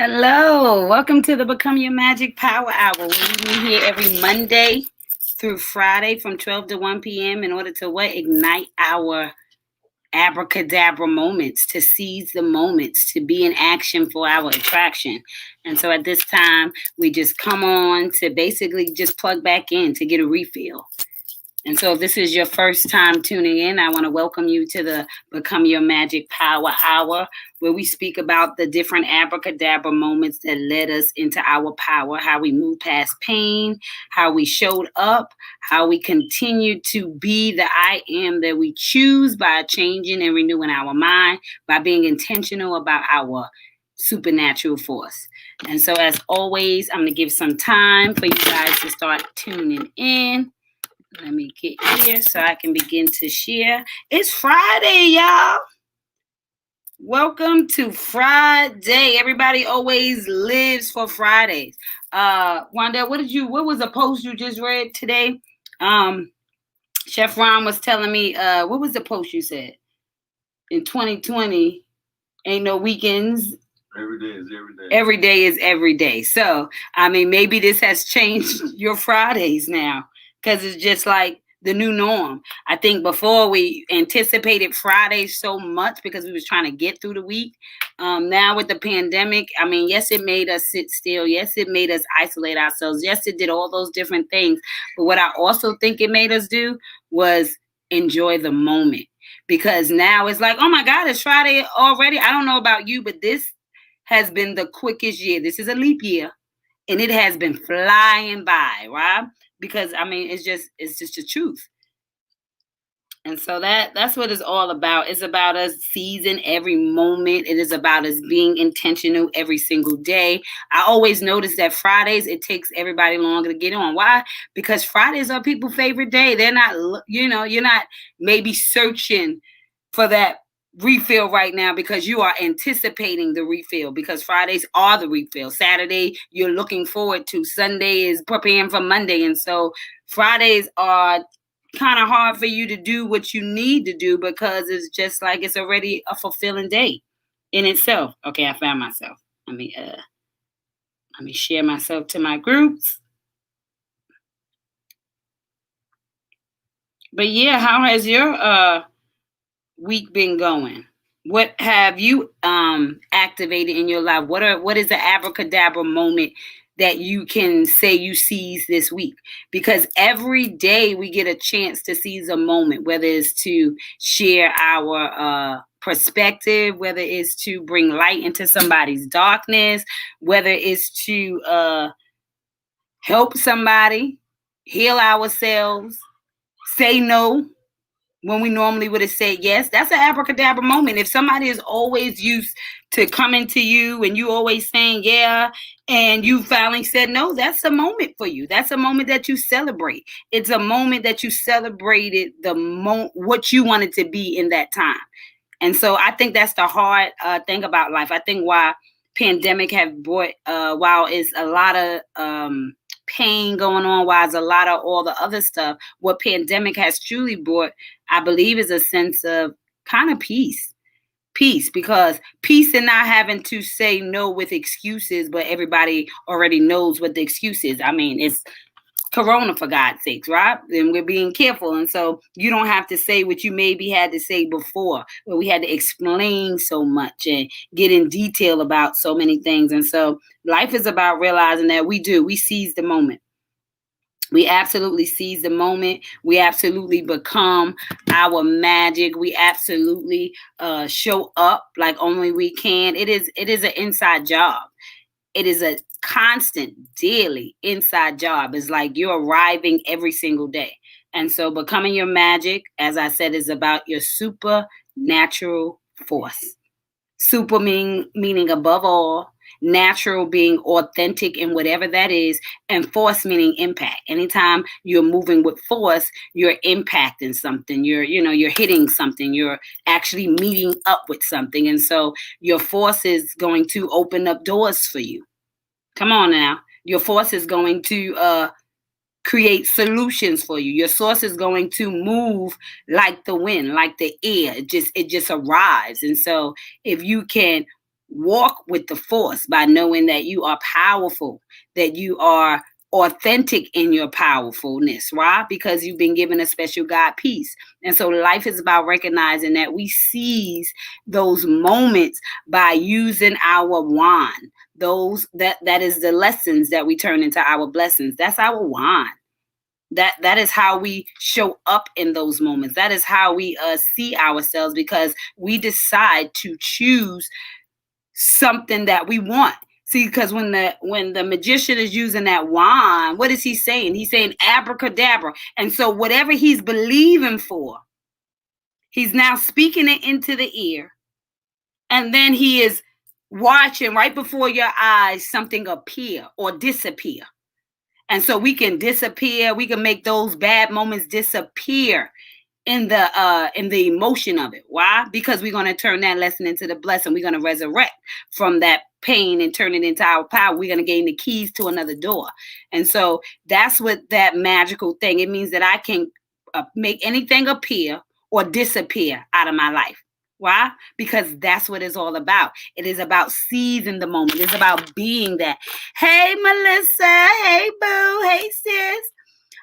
Hello, welcome to the Become Your Magic Power Hour. We meet here every Monday through Friday from 12 to 1 p.m. in order to ignite our abracadabra moments, to seize the moments, to be in action for our attraction. And so at this time, we just come on to basically just plug back in to get a refill. And so if this is your first time tuning in, I want to welcome you to the Become Your Magic Power Hour, where we speak about the different abracadabra moments that led us into our power, how we moved past pain, how we showed up, how we continue to be the I am that we choose by changing and renewing our mind, by being intentional about our supernatural force. And so as always, I'm going to give some time for you guys to start tuning in. Let me get here so I can begin to share. It's Friday, y'all. Welcome to Friday. Everybody always lives for Fridays. Wanda, what was the post you just read today? Chef Ron was telling me, what was the post you said? In 2020, ain't no weekends. Every day is every day. Every day is every day. So, I mean, maybe this has changed your Fridays now, because it's just like the new norm. I think before we anticipated Fridays so much because we was trying to get through the week. Now with the pandemic, I mean, yes, it made us sit still. Yes, it made us isolate ourselves. Yes, it did all those different things. But what I also think it made us do was enjoy the moment. Because now it's like, oh my God, it's Friday already. I don't know about you, but this has been the quickest year. This is a leap year. And it has been flying by, right? Because I mean, it's just the truth. And so that's what it's all about. It's about us seizing every moment. It is about us being intentional every single day. I always notice that Fridays, it takes everybody longer to get on. Why? Because Fridays are people's favorite day. They're not, you're not maybe searching for that refill right now because you are anticipating the refill, because Fridays are the refill. Saturday you're looking forward to. Sunday is preparing for Monday. And so Fridays are kind of hard for you to do what you need to do because it's just like it's already a fulfilling day in itself. Okay, I found myself. Let me share myself to my groups. But yeah, how has your week been going? What have you activated in your life? What is the abracadabra moment that you can say you seize this week? Because every day we get a chance to seize a moment, whether it's to share our perspective, whether it's to bring light into somebody's darkness, whether it's to help somebody, heal ourselves, say no when we normally would have said yes. That's an abracadabra moment. If somebody is always used to coming to you and you always saying yeah, and you finally said no, that's a moment for you. That's a moment that you celebrate. It's a moment that you celebrated what you wanted to be in that time. And so I think that's the hard thing about life. I think why pandemic have brought, while it's a lot of pain going on, while it's a lot of all the other stuff, what pandemic has truly brought, I believe, is a sense of kind of peace, because peace in not having to say no with excuses, but everybody already knows what the excuse is. I mean, it's Corona, for God's sakes, right? And we're being careful. And so you don't have to say what you maybe had to say before, where we had to explain so much and get in detail about so many things. And so life is about realizing that we seize the moment. We absolutely seize the moment. We absolutely become our magic. We absolutely show up like only we can. It is an inside job. It is a constant, daily inside job. It's like you're arriving every single day. And so becoming your magic, as I said, is about your supernatural force. Super meaning above all, natural being authentic in whatever that is, and force meaning impact. Anytime you're moving with force, you're impacting something. You're hitting something. You're actually meeting up with something. And so your force is going to open up doors for you. Come on now. Your force is going to create solutions for you. Your source is going to move like the wind, like the air. It just arrives. And so if you can walk with the force by knowing that you are powerful, that you are authentic in your powerfulness. Why? Because you've been given a special God peace. And so life is about recognizing that we seize those moments by using our wand. That is the lessons that we turn into our blessings. That's our wand. That is how we show up in those moments. That is how we see ourselves, because we decide to choose something that we want. See, because when the magician is using that wand, what is he saying? He's saying abracadabra. And so whatever he's believing for, he's now speaking it into the ear. And then he is watching right before your eyes something appear or disappear. And so we can disappear. We can make those bad moments disappear in the emotion of it. Why? Because we're going to turn that lesson into the blessing. We're going to resurrect from that pain and turn it into our power. We're going to gain the keys to another door. And so that's what that magical thing. It means that I can make anything appear or disappear out of my life. Why? Because that's what it's all about. It is about seizing the moment. It's about being that. Hey, Melissa. Hey, boo. Hey, sis.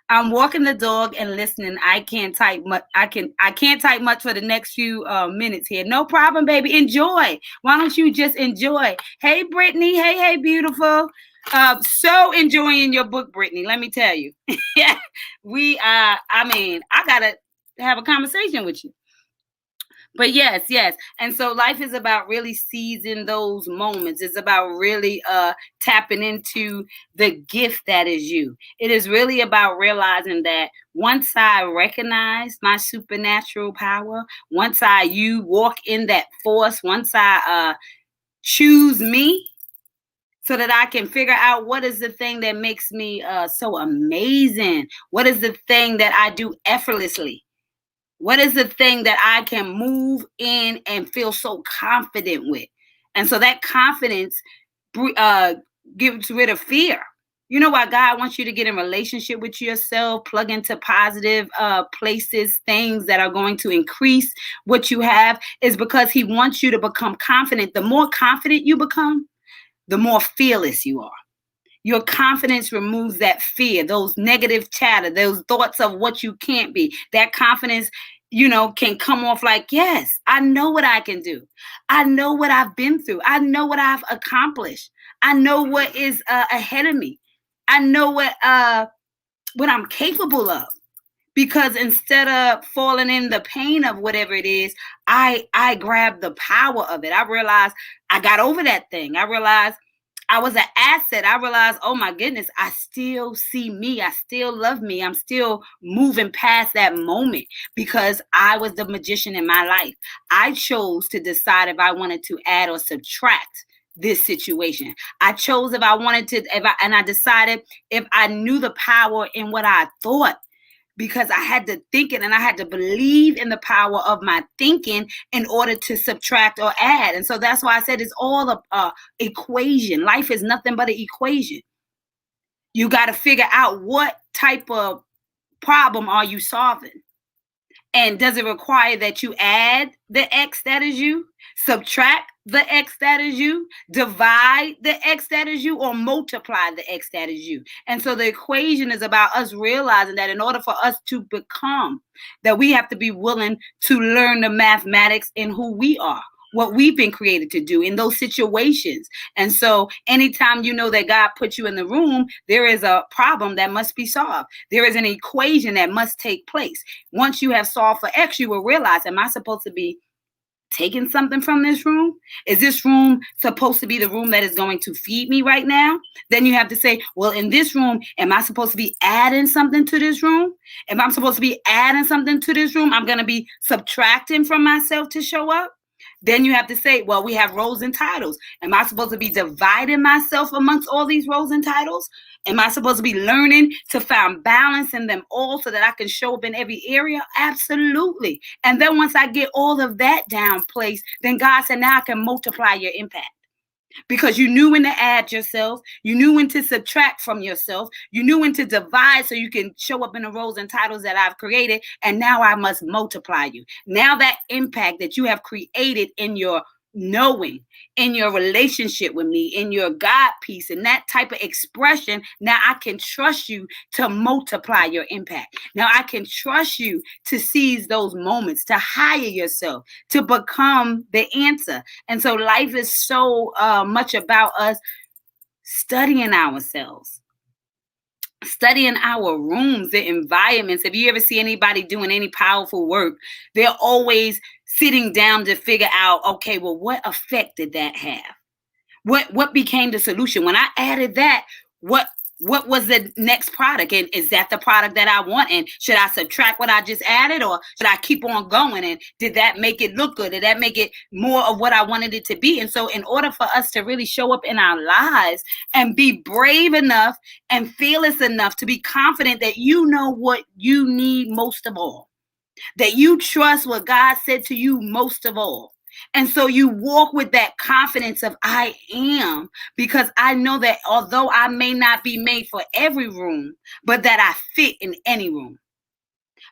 I'm walking the dog and listening. I can't type much. I can't type much for the next few minutes here. No problem, baby. Enjoy. Why don't you just enjoy? Hey, Brittany. Hey, beautiful. So enjoying your book, Brittany. Let me tell you. Yeah, I gotta have a conversation with you. But yes. And so life is about really seizing those moments. It's about really tapping into the gift that is you. It is really about realizing that once I recognize my supernatural power, once you walk in that force, once I choose me, so that I can figure out what is the thing that makes me so amazing. What is the thing that I do effortlessly? What is the thing that I can move in and feel so confident with? And so that confidence gets rid of fear. You know why God wants you to get in relationship with yourself, plug into positive places, things that are going to increase what you have, is because he wants you to become confident. The more confident you become, the more fearless you are. Your confidence removes that fear, those negative chatter, those thoughts of what you can't be. That confidence, can come off like, yes, I know what I can do. I know what I've been through. I know what I've accomplished. I know what is ahead of me. I know what I'm capable of. Because instead of falling in the pain of whatever it is, I grab the power of it. I realized I got over that thing. I realized I was an asset. I realized, oh my goodness, I still see me. I still love me. I'm still moving past that moment because I was the magician in my life. I chose to decide if I wanted to add or subtract this situation. I chose if I wanted to, and I decided if I knew the power in what I thought, because I had to think it and I had to believe in the power of my thinking in order to subtract or add. And so that's why I said it's all a equation. Life is nothing but an equation. You got to figure out what type of problem are you solving. And does it require that you add the X that is you, subtract the X that is you, divide the X that is you, or multiply the X that is you? And so the equation is about us realizing that in order for us to become, that we have to be willing to learn the mathematics in who we are, what we've been created to do in those situations. And so anytime you know that God put you in the room, there is a problem that must be solved. There is an equation that must take place. Once you have solved for X, you will realize, am I supposed to be taking something from this room? Is this room supposed to be the room that is going to feed me right now? Then you have to say, well, in this room, am I supposed to be adding something to this room? If I'm supposed to be adding something to this room, I'm going to be subtracting from myself to show up. Then you have to say, well, we have roles and titles. Am I supposed to be dividing myself amongst all these roles and titles? Am I supposed to be learning to find balance in them all so that I can show up in every area? Absolutely. And then once I get all of that down place, then God said, now I can multiply your impact. Because you knew when to add yourself, you knew when to subtract from yourself, you knew when to divide so you can show up in the roles and titles that I've created, and now I must multiply you. Now that impact that you have created in your knowing in your relationship with me, in your God peace, and that type of expression, now I can trust you to multiply your impact. Now I can trust you to seize those moments, to hire yourself, to become the answer. And so life is so much about us studying ourselves, studying our rooms, the environments. If you ever see anybody doing any powerful work, they're always sitting down to figure out, okay, well, what effect did that have? What became the solution? When I added that, what was the next product? And is that the product that I want? And should I subtract what I just added, or should I keep on going? And did that make it look good? Did that make it more of what I wanted it to be? And so in order for us to really show up in our lives and be brave enough and fearless enough to be confident that you know what you need most of all, that you trust what God said to you most of all. And so you walk with that confidence of I am, because I know that although I may not be made for every room, but that I fit in any room,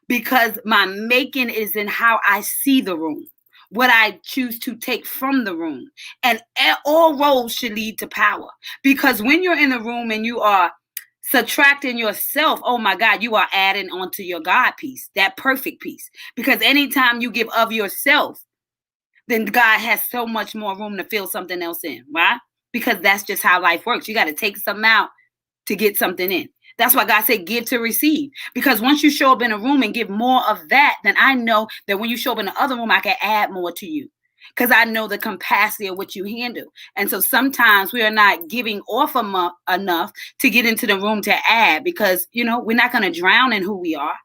because my making is in how I see the room, what I choose to take from the room. And all roads should lead to power, because when you're in the room and you are subtracting yourself, oh my God, you are adding onto your God piece, that perfect piece. Because anytime you give of yourself, then God has so much more room to fill something else in, right? Because that's just how life works. You got to take something out to get something in. That's why God said give to receive. Because once you show up in a room and give more of that, then I know that when you show up in the other room, I can add more to you. Because I know the capacity of what you handle. And so sometimes we are not giving off enough to get into the room to add, because, you know, we're not going to drown in who we are.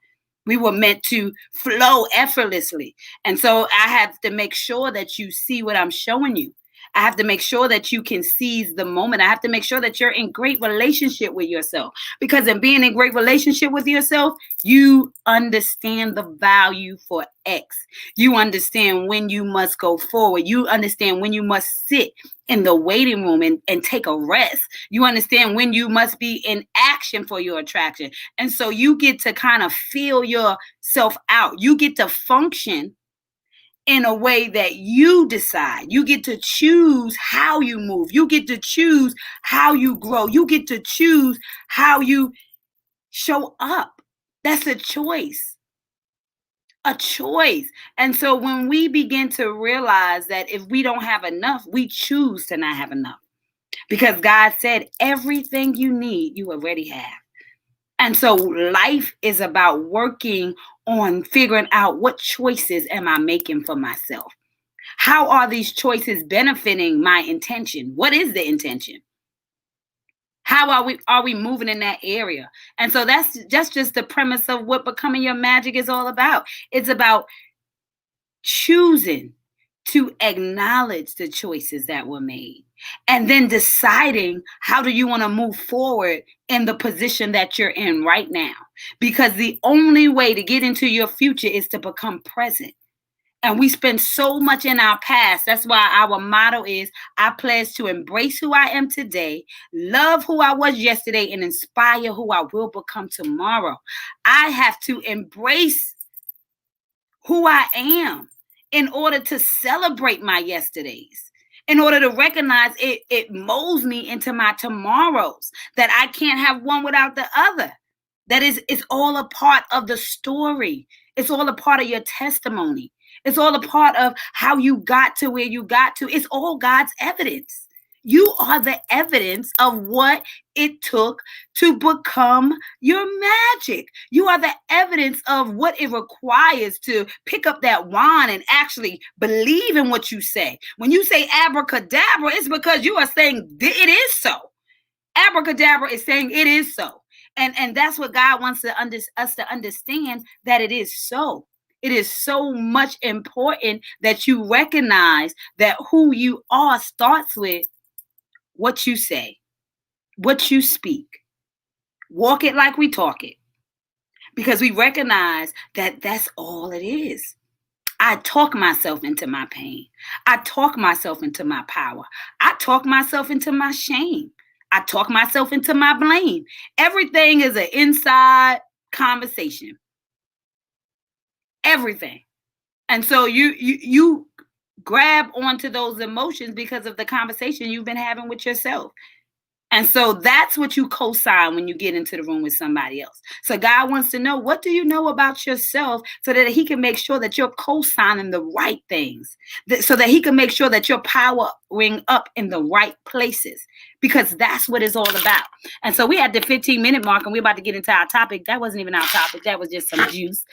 We were meant to flow effortlessly. And so I have to make sure that you see what I'm showing you. I have to make sure that you can seize the moment. I have to make sure that you're in great relationship with yourself. Because in being in great relationship with yourself, you understand the value for X. You understand when you must go forward. You understand when you must sit in the waiting room and take a rest. You understand when you must be in action for your attraction. And so you get to kind of feel yourself out. You get to function in a way that you decide. You get to choose how you move. You get to choose how you grow. You get to choose how you show up. That's a choice. A choice. And so when we begin to realize that if we don't have enough, we choose to not have enough. Because God said everything you need, you already have. And so life is about working on figuring out what choices am I making for myself? How are these choices benefiting my intention? What is the intention? How are we moving in that area? And so that's just the premise of what Becoming Your Magic is all about. It's about choosing to acknowledge the choices that were made, and then deciding how do you want to move forward in the position that you're in right now. Because the only way to get into your future is to become present. And we spend so much in our past. That's why our motto is, I pledge to embrace who I am today, love who I was yesterday, and inspire who I will become tomorrow. I have to embrace who I am in order to celebrate my yesterdays, in order to recognize it molds me into my tomorrows, that I can't have one without the other. That is, it's all a part of the story. It's all a part of your testimony. It's all a part of how you got to where you got to. It's all God's evidence. You are the evidence of what it took to become your magic. You are the evidence of what it requires to pick up that wand and actually believe in what you say. When you say abracadabra, it's because you are saying it is so. Abracadabra is saying it is so. And that's what God wants us to understand, that it is so. It is so much important that you recognize that who you are starts with what you say, what you speak. Walk it like we talk it. Because we recognize that that's all it is. I talk myself into my pain. I talk myself into my power. I talk myself into my shame. I talk myself into my blame. Everything is an inside conversation. Everything. And so you grab onto those emotions because of the conversation you've been having with yourself. And so that's what you co-sign when you get into the room with somebody else. So God wants to know, what do you know about yourself, so that he can make sure that you're co-signing the right things, so that he can make sure that you're powering up in the right places, because that's what it's all about. And so we had the 15-minute mark, and we're about to get into our topic. That wasn't even our topic. That was just some juice.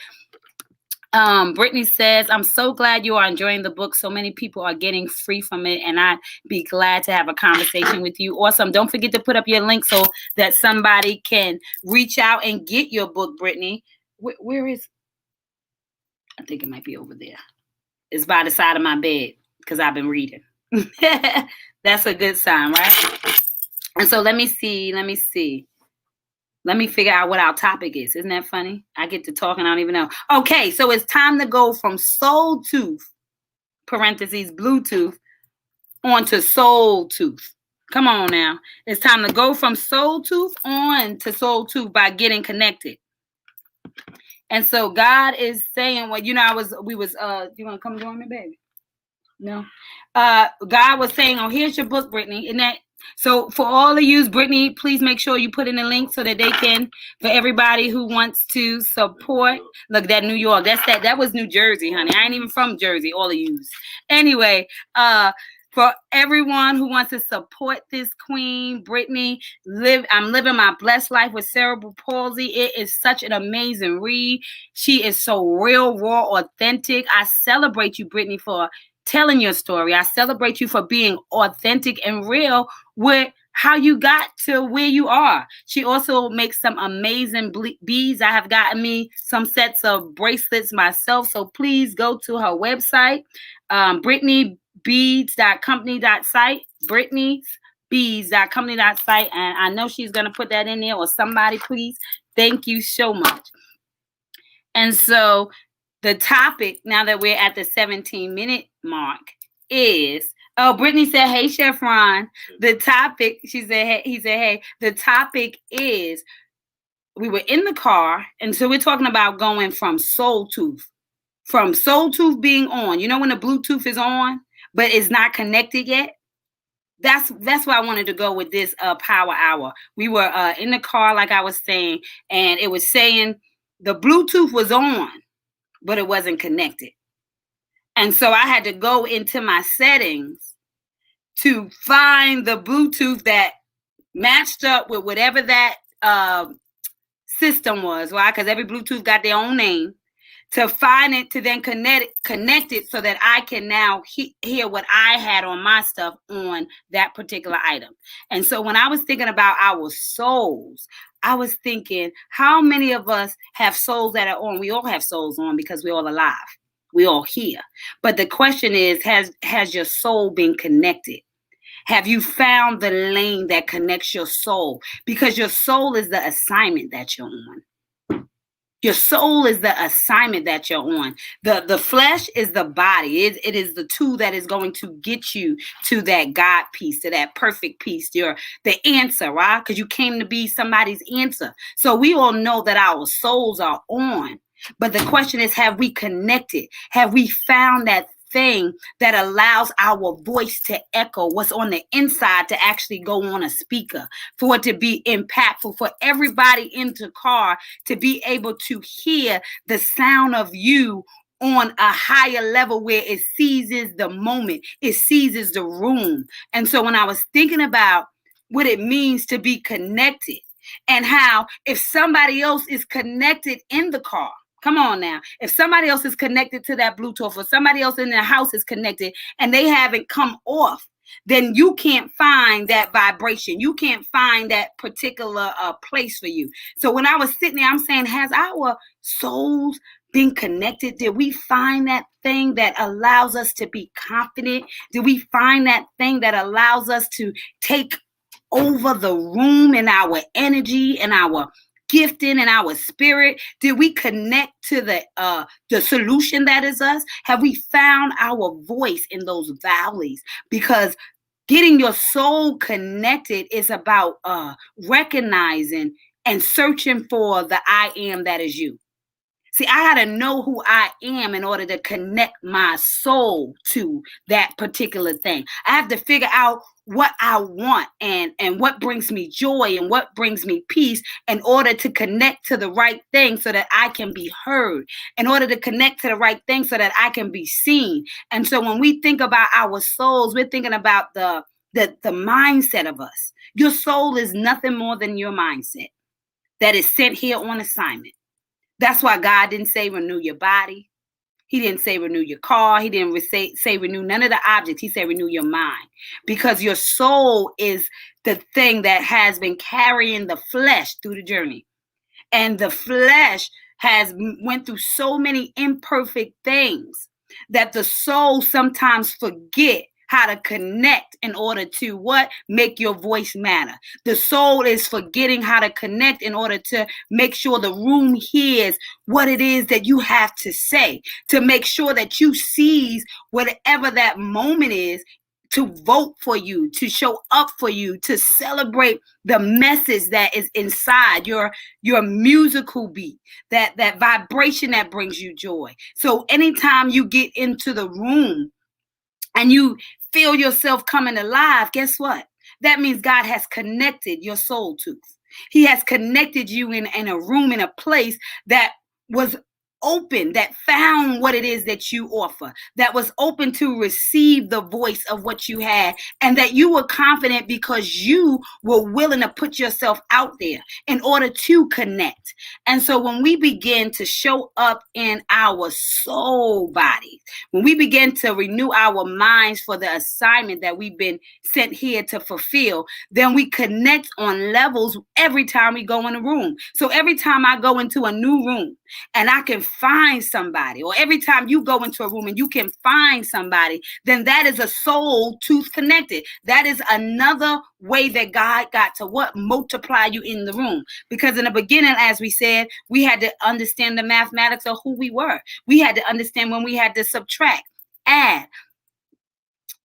Brittany says, I'm so glad you are enjoying the book. So many people are getting free from it, and I'd be glad to have a conversation with you. Awesome. Don't forget to put up your link so that somebody can reach out and get your book, Brittany. Where is, I think it might be over there. It's by the side of my bed because I've been reading. That's a good sign, right? And so let me see. Let me figure out what our topic is. Isn't that funny? I get to talk and I don't even know. Okay, so it's time to go from SoulTooth, parentheses, Bluetooth, onto SoulTooth. Come on now. It's time to go from SoulTooth on to SoulTooth by getting connected. And so God is saying, well, you know, you want to come join me, baby? No. God was saying, oh, here's your book, Brittany. And that, so for all of you, Brittany, please make sure you put in a link so that they can, for everybody who wants to support. Look, that New York, that was New Jersey, honey. I ain't even from Jersey, all of you. Anyway, for everyone who wants to support this queen, Brittany, I'm living my blessed life with cerebral palsy. It is such an amazing read. She is so real, raw, authentic. I celebrate you, Brittany, for telling your story. I celebrate you for being authentic and real with how you got to where you are. She also makes some amazing beads. I have gotten me some sets of bracelets myself. So please go to her website, BrittanyBeads.company.site, BrittanyBeads.company.site. And I know she's going to put that in there, or somebody, please. Thank you so much. And so the topic, now that we're at the 17-minute mark, is, Brittany said, hey, Chef Ron. The topic, he said, hey, the topic is, we were in the car, and so we're talking about going from SoulTooth being on. You know when the Bluetooth is on, but it's not connected yet? That's why I wanted to go with this power hour. We were in the car, like I was saying, and it was saying the Bluetooth was on, but it wasn't connected. And so I had to go into my settings to find the Bluetooth that matched up with whatever that system was. Why? Because every Bluetooth got their own name. To find it, to then connect it so that I can now hear what I had on my stuff on that particular item. And so when I was thinking about our souls, I was thinking, how many of us have souls that are on? We all have souls on because we're all alive. We're all here. But the question is, has your soul been connected? Have you found the lane that connects your soul? Because your soul is the assignment that you're on. Your soul is the assignment that you're on. The flesh is the body. It is the tool that is going to get you to that God piece, to that perfect piece. You're the answer, right? Because you came to be somebody's answer. So we all know that our souls are on. But the question is, have we connected? Have we found that thing that allows our voice to echo what's on the inside to actually go on a speaker, for it to be impactful, for everybody in the car to be able to hear the sound of you on a higher level where it seizes the moment, it seizes the room. And so when I was thinking about what it means to be connected, and how if somebody else is connected in the car, come on now. If somebody else is connected to that Bluetooth, or somebody else in their house is connected and they haven't come off, then you can't find that vibration. You can't find that particular place for you. So when I was sitting there, I'm saying, has our souls been connected? Did we find that thing that allows us to be confident? Did we find that thing that allows us to take over the room in our energy and our gifting and our spirit? Did we connect to the solution that is us? Have we found our voice in those valleys? Because getting your soul connected is about recognizing and searching for the I am that is you. See, I had to know who I am in order to connect my soul to that particular thing. I have to figure out what I want and what brings me joy and what brings me peace in order to connect to the right thing so that I can be heard, in order to connect to the right thing so that I can be seen. And so when we think about our souls, we're thinking about the mindset of us. Your soul is nothing more than your mindset that is sent here on assignment. That's why God didn't say renew your body. He didn't say renew your car. He didn't say renew none of the objects. He said renew your mind, because your soul is the thing that has been carrying the flesh through the journey. And the flesh has went through so many imperfect things that the soul sometimes forget how to connect in order to what? Make your voice matter. The soul is forgetting how to connect in order to make sure the room hears what it is that you have to say, to make sure that you seize whatever that moment is, to vote for you, to show up for you, to celebrate the message that is inside your musical beat, that vibration that brings you joy. So anytime you get into the room and you feel yourself coming alive, guess what? That means God has connected your soul tooth. He has connected you in a room, in a place that was open, that found what it is that you offer, that was open to receive the voice of what you had, and that you were confident because you were willing to put yourself out there in order to connect. And so when we begin to show up in our soul body, when we begin to renew our minds for the assignment that we've been sent here to fulfill, then we connect on levels every time we go in a room. So every time I go into a new room and I can find somebody, or every time you go into a room and you can find somebody, then that is a soul tooth connected. That is another way that God got to what? Multiply you in the room. Because in the beginning, as we said, we had to understand the mathematics of who we were. We had to understand when we had to subtract, add,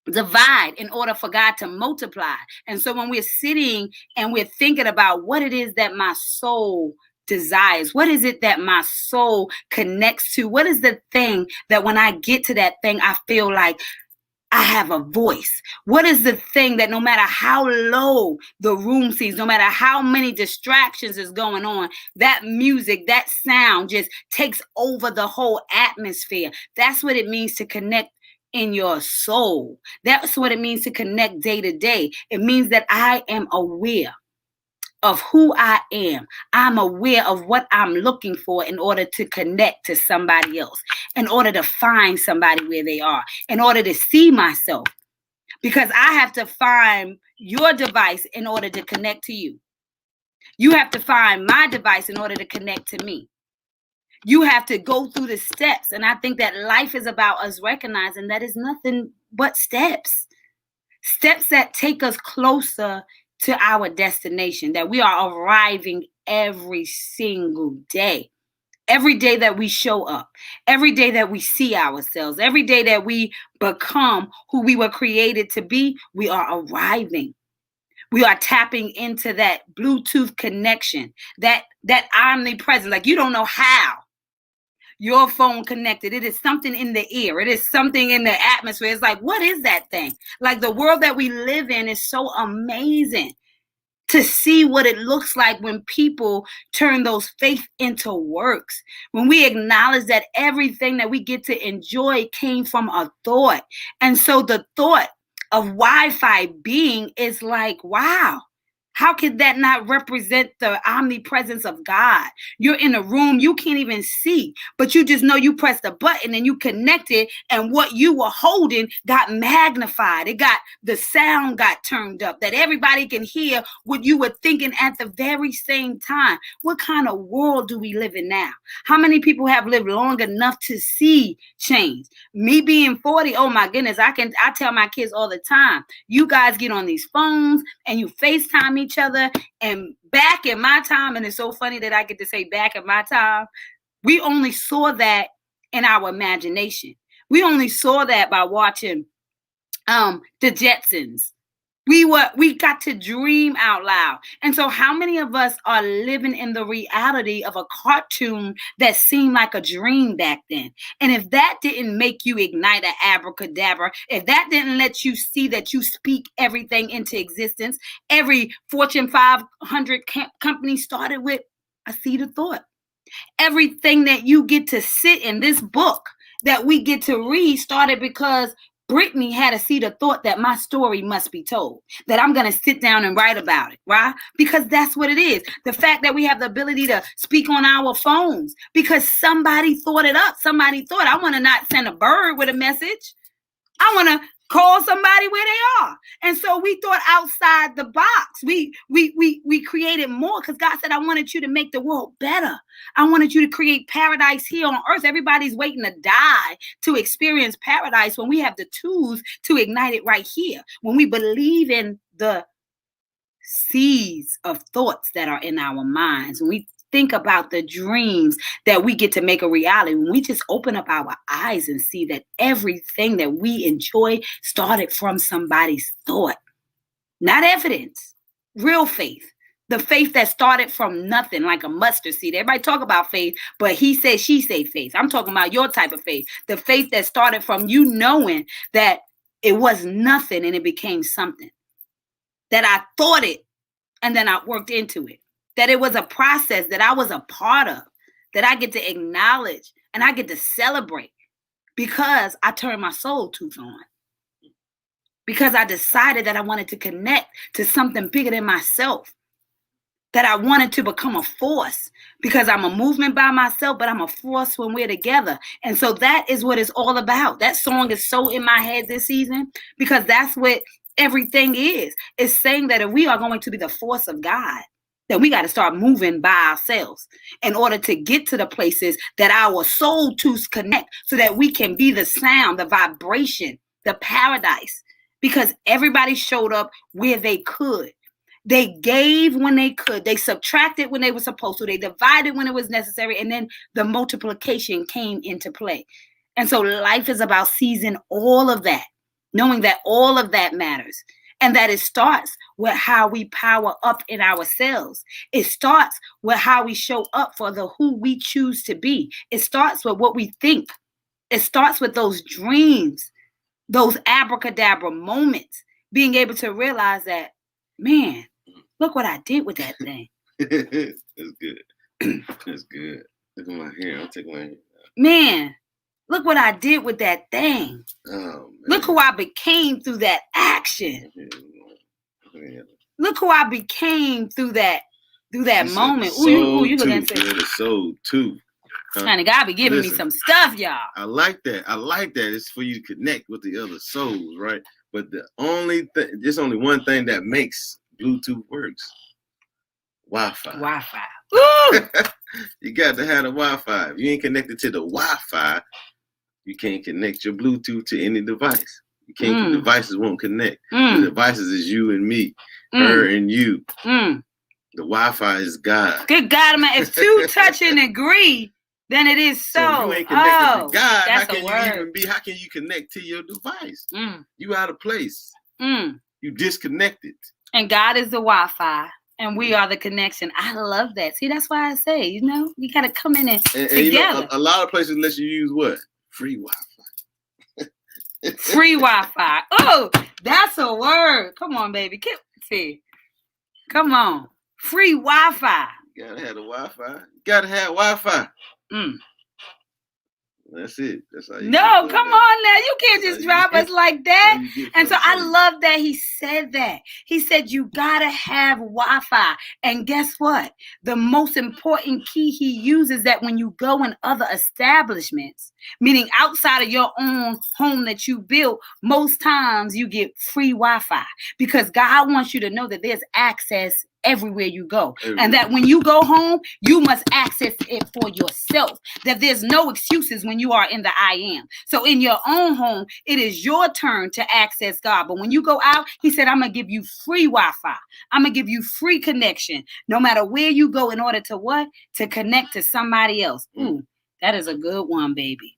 divide in order for God to multiply. And so when we're sitting and we're thinking about what it is that my soul desires, what is it that my soul connects to, what is the thing that when I get to that thing, I feel like I have a voice? What is the thing that no matter how low the room seems, no matter how many distractions is going on, that music, that sound just takes over the whole atmosphere? That's what it means to connect in your soul. That's what it means to connect day to day. It means that I am aware of who I am. I'm aware of what I'm looking for in order to connect to somebody else, in order to find somebody where they are, in order to see myself. Because I have to find your device in order to connect to you. You have to find my device in order to connect to me. You have to go through the steps. And I think that life is about us recognizing that it's nothing but steps. Steps that take us closer to our destination, that we are arriving every single day. Every day that we show up, every day that we see ourselves, every day that we become who we were created to be, we are arriving. We are tapping into that Bluetooth connection, that omnipresent. Like, you don't know how your phone connected. It is something in the ear. It is something in the atmosphere. It's like, what is that thing? Like, the world that we live in is so amazing to see what it looks like when people turn those faith into works. When we acknowledge that everything that we get to enjoy came from a thought. And so the thought of Wi-Fi being is like, wow. How could that not represent the omnipresence of God? You're in a room you can't even see, but you just know you pressed a button and you connected, and what you were holding got magnified. The sound got turned up, that everybody can hear what you were thinking at the very same time. What kind of world do we live in now? How many people have lived long enough to see change? Me being 40, oh my goodness, I tell my kids all the time, you guys get on these phones and you FaceTime each other. And back in my time, and it's so funny that I get to say back in my time, we only saw that in our imagination. We only saw that by watching the Jetsons. We got to dream out loud. And so how many of us are living in the reality of a cartoon that seemed like a dream back then? And if that didn't make you ignite an abracadabra, if that didn't let you see that you speak everything into existence, every Fortune 500 company started with a seed of thought. Everything that you get to sit in, this book that we get to read, started because Brittany had a seed of thought that my story must be told, that I'm going to sit down and write about it, right? Because that's what it is. The fact that we have the ability to speak on our phones because somebody thought it up. Somebody thought, I want to not send a bird with a message. I want to call somebody where they are. And so we thought outside the box. We created more because God said, I wanted you to make the world better. I wanted you to create paradise here on earth. Everybody's waiting to die to experience paradise when we have the tools to ignite it right here. When we believe in the seeds of thoughts that are in our minds, when we think about the dreams that we get to make a reality, when we just open up our eyes and see that everything that we enjoy started from somebody's thought, not evidence, real faith. The faith that started from nothing, like a mustard seed. Everybody talk about faith, but he said, she say faith. I'm talking about your type of faith. The faith that started from you knowing that it was nothing and it became something. That I thought it and then I worked into it. That it was a process that I was a part of, that I get to acknowledge and I get to celebrate because I turned my SoulTooth on. Because I decided that I wanted to connect to something bigger than myself. That I wanted to become a force because I'm a movement by myself, but I'm a force when we're together. And so that is what it's all about. That song is so in my head this season because that's what everything is. It's saying that if we are going to be the force of God, then we got to start moving by ourselves in order to get to the places that our SoulTooths connect so that we can be the sound, the vibration, the paradise. Because everybody showed up where they could. They gave when they could. They subtracted when they were supposed to. They divided when it was necessary. And then the multiplication came into play. And so life is about seizing all of that, knowing that all of that matters. And that it starts with how we power up in ourselves. It starts with how we show up for the who we choose to be. It starts with what we think. It starts with those dreams, those abracadabra moments, being able to realize that, man, look what I did with that thing. That's good. That's good. Look at my hair. I'm taking my hair. Man, look what I did with that thing. Oh, man. Look who I became through that action. Yeah. Look who I became through that moment. Ooh, you looking at the SoulTooth. Honey, God be giving me some stuff, y'all. I like that. It's for you to connect with the other souls, right? But the only thing, there's only one thing that makes Bluetooth works. Wi-Fi. You got to have the Wi-Fi. If you ain't connected to the Wi-Fi, you can't connect your Bluetooth to any device. You can't. The devices won't connect. The devices is you and me, her and you. The Wi-Fi is God. Good God, man! If two touch and agree, then it is so. So if you ain't connected to God, how can you even be? How can you connect to your device? You out of place. You disconnected. And God is the Wi-Fi. And we are the connection. I love that. See, that's why I say, you got to come in and together. You know, a lot of places let you use what? Free Wi-Fi. Free Wi-Fi. Oh, that's a word. Come on, baby. See. Come on. Free Wi-Fi. You got to have the Wi-Fi. You got to have Wi-Fi. That's it. That's how you No, come on now. You can't just drop us like that. And so I love that he said that. He said you gotta have Wi-Fi. And guess what? The most important key he uses that when you go in other establishments, meaning outside of your own home that you built, most times you get free Wi-Fi because God wants you to know that there's access everywhere you go. And that when you go home, you must access it for yourself. That there's no excuses when you are in the I am. So in your own home, it is your turn to access God. But when you go out, he said, I'm going to give you free Wi-Fi. I'm going to give you free connection, no matter where you go in order to what? To connect to somebody else. Ooh, that is a good one, baby.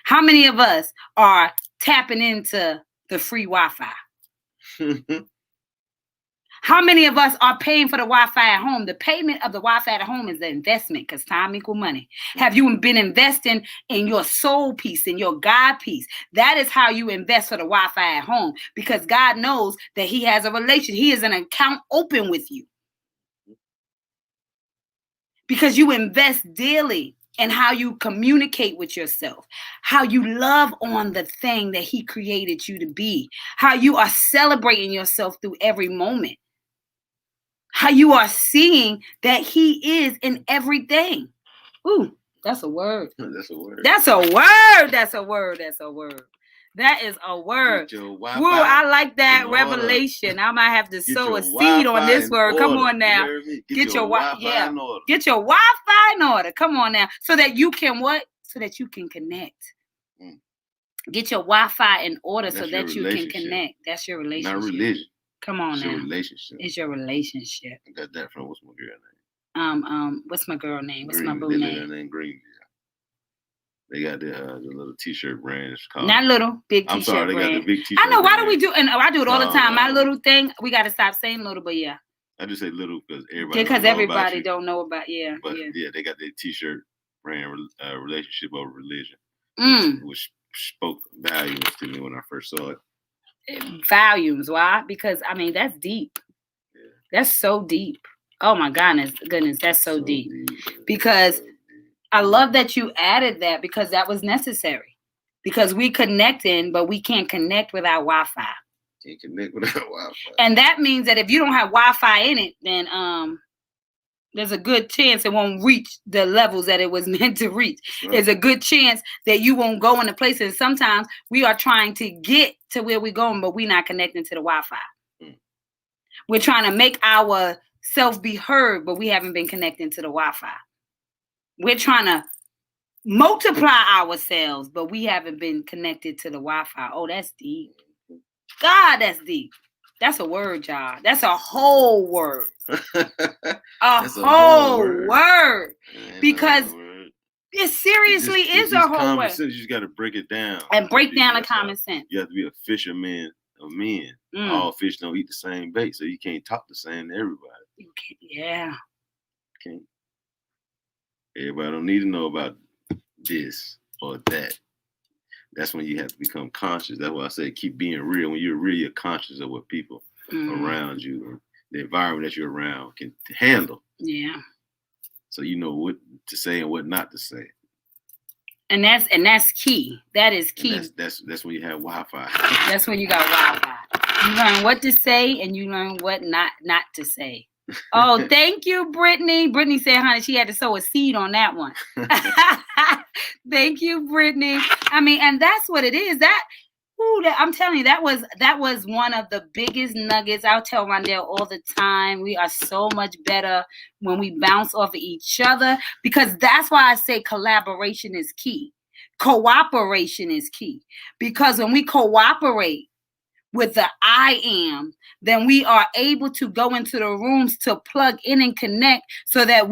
How many of us are tapping into the free Wi-Fi? How many of us are paying for the Wi-Fi at home? The payment of the Wi-Fi at home is the investment because time equals money. Have you been investing in your soul piece, in your God piece? That is how you invest for the Wi-Fi at home because God knows that he has a relation. He is an account open with you because you invest daily in how you communicate with yourself, how you love on the thing that he created you to be, how you are celebrating yourself through every moment. How you are seeing that he is in everything. Ooh, that's a word. That's a word. That's a word. That's a word. That's a word. That is a word. Woo, I like that revelation. I might have to sow a seed on this word. Come on now. Get your Wi-Fi in order. Get your Wi-Fi in order. Come on now. So that you can what? So that you can connect. Get your Wi-Fi in order so that you can connect. That's your relationship. Not religion. Come on now. It's your relationship. It's your relationship. I got that from what's my girl name? What's my girl name? What's my boo name? Green. They got the little t-shirt brand. It's called. Not little, big t-shirt. I'm sorry, brand. They got the big t-shirt. I know. Why brand. do we do? And I do it all the time. My little thing. We got to stop saying little, but yeah. I just say little because everybody. Because everybody don't know about But yeah, they got their t-shirt brand relationship over religion, which spoke volumes to me when I first saw it. Volumes. Why? Because I mean that's deep. Yeah. That's so deep. Oh my goodness, that's so deep. Because I love that you added that because that was necessary. Because we connecting, but we can't connect without Wi-Fi. Can't connect without Wi-Fi. And that means that if you don't have Wi-Fi in it, then there's a good chance it won't reach the levels that it was meant to reach. Right. There's a good chance that you won't go into places. Sometimes we are trying to get to where we're going, but we're not connecting to the Wi-Fi. We're trying to make ourselves be heard, but we haven't been connecting to the Wi-Fi. We're trying to multiply ourselves, but we haven't been connected to the Wi-Fi. Oh, that's deep. God, that's deep. That's a word, y'all. That's a whole word. a whole word. Because it seriously is a whole word. You just got to break it down. And break down the common sense. You have to be a fisherman of men. All fish don't eat the same bait, so you can't talk the same to everybody. You can't. Yeah. Can't. Everybody don't need to know about this or that. That's when you have to become conscious. That's why I say keep being real. When you're real, you're conscious of what people around you, the environment that you're around can handle. Yeah. So you know what to say and what not to say. And that's key. That is key. That's when you have Wi-Fi. That's when you got Wi-Fi. You learn what to say and you learn what not to say. Oh, thank you, Brittany. Brittany said, honey, she had to sow a seed on that one. Thank you, Brittany. I mean, and that's what it is. I'm telling you, that was one of the biggest nuggets. I'll tell Rondell all the time. We are so much better when we bounce off of each other because that's why I say collaboration is key. Cooperation is key because when we cooperate with the I am, then we are able to go into the rooms to plug in and connect so that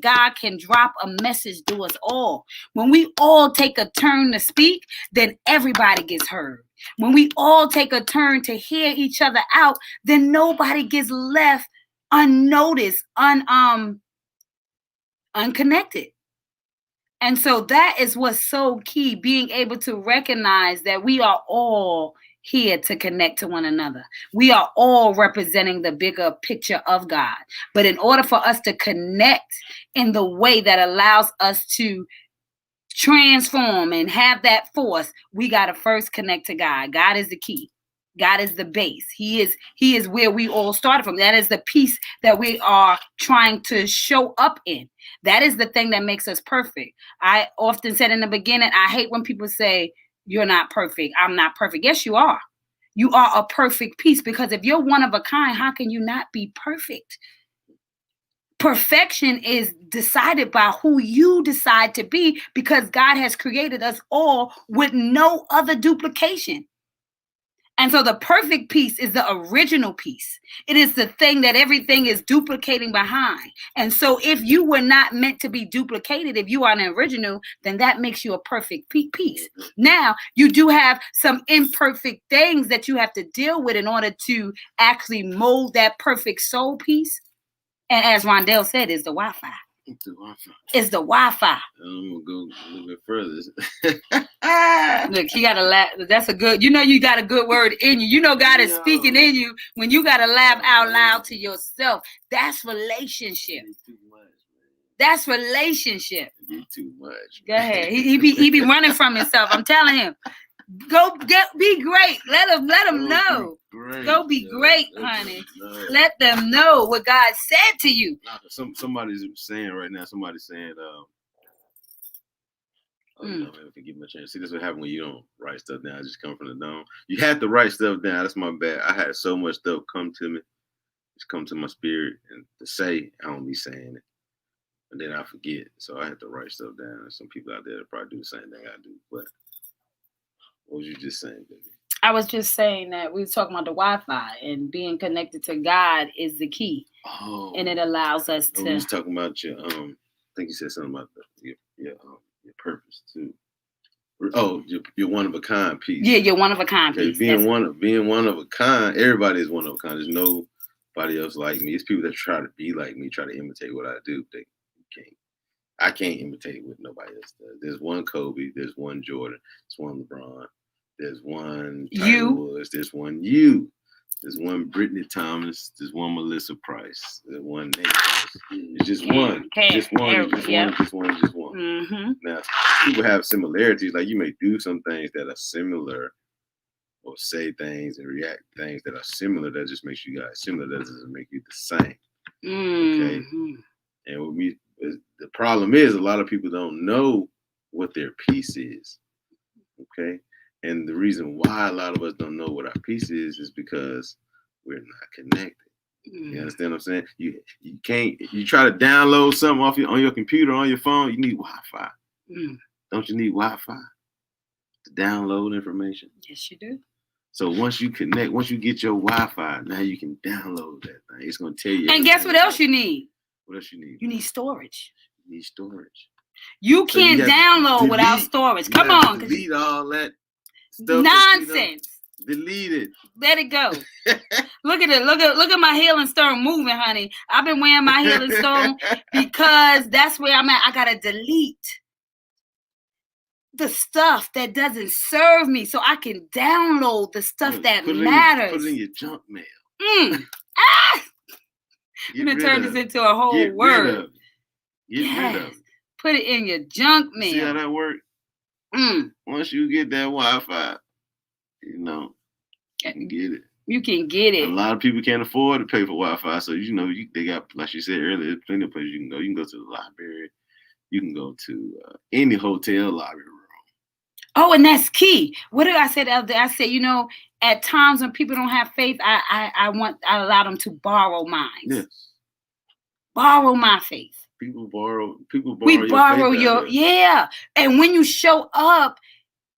God can drop a message to us all. When we all take a turn to speak, then everybody gets heard. When we all take a turn to hear each other out, then nobody gets left unnoticed, unconnected. And so that is what's so key, being able to recognize that we are all here to connect to one another. We are all representing the bigger picture of God. But in order for us to connect in the way that allows us to transform and have that force, we got to first connect to God. God is the key. God is the base. He is where we all started from. That is the piece that we are trying to show up in. That is the thing that makes us perfect. I often said in the beginning, I hate when people say, you're not perfect. I'm not perfect. Yes, you are. You are a perfect piece because if you're one of a kind, how can you not be perfect? Perfection is decided by who you decide to be because God has created us all with no other duplication. And so the perfect peace is the original peace. It is the thing that everything is duplicating behind. And so if you were not meant to be duplicated, if you are an original, then that makes you a perfect peace. Now, you do have some imperfect things that you have to deal with in order to actually mold that perfect soul peace. And as Rondell said, is the Wi-Fi. It's the Wi-Fi. It's the Wi-Fi. I'm gonna go a little bit further. Look, you gotta laugh. That's a good. You know, you got a good word in you. You know, God is speaking in you when you gotta laugh out loud to yourself. That's relationship. Too much, man. That's relationship. Too much. Go ahead. He be running from himself. I'm telling him. Be great. Let them know. Go be great, honey. Let them know what God said to you. Somebody's saying right now. Somebody's saying, you know, forgive my chance. See, this is what happens when you don't write stuff down. I just come from the dome. You have to write stuff down. That's my bad. I had so much stuff come to me. It's come to my spirit, and to say, I don't be saying it, and then I forget. So I have to write stuff down. There's some people out there that probably do the same thing I do, but. What was you just saying, baby? I was just saying that we were talking about the Wi-Fi and being connected to God is the key. Oh, and it allows us to. We was talking about your I think you said something about your purpose too. Oh, you're one of a kind piece. Yeah, you're one of a kind piece. Being one of a kind, everybody is one of a kind. There's nobody else like me. It's people that try to be like me, try to imitate what I do. They can't. I can't imitate what nobody else does. There's one Kobe. There's one Jordan. There's one LeBron. There's one Tiger Woods. There's one you. There's one Brittany Thomas. There's one Melissa Price. There's one Nate Price. It's just one. Just one. Just one. Mm-hmm. Now, people have similarities. Like you may do some things that are similar or say things and react to things that are similar. That just makes you guys similar. That doesn't make you the same. Mm-hmm. Okay? And with me, the problem is a lot of people don't know what their piece is. Okay? And the reason why a lot of us don't know what our piece is because we're not connected. You understand what I'm saying? You can't. You try to download something on your computer, on your phone. You need Wi-Fi. Don't you need Wi-Fi to download information? Yes, you do. So once you connect, once you get your Wi-Fi, now you can download that thing. It's gonna tell you. And guess what else you need? What else you need? You need storage. You need storage. You can't download without storage. Come on. Delete all that. Stuff nonsense. Delete it. Let it go. Look at it. Look at my healing stone moving, honey. I've been wearing my healing stone because that's where I'm at. I gotta delete the stuff that doesn't serve me so I can download the stuff that matters. Put it in your junk mail. I'm gonna turn this into a whole word. Get rid of it. Put it in your junk mail. See how that works? Once you get that Wi-Fi, you know, you can get it. You can get it. A lot of people can't afford to pay for Wi-Fi, so they got, like you said earlier, plenty of places you can go. You can go to the library. You can go to any hotel lobby room. Oh, and that's key. What did I say the other day? I said, at times when people don't have faith, I allow them to borrow mine. Yes. Borrow my faith. People borrow. We borrow your and when you show up,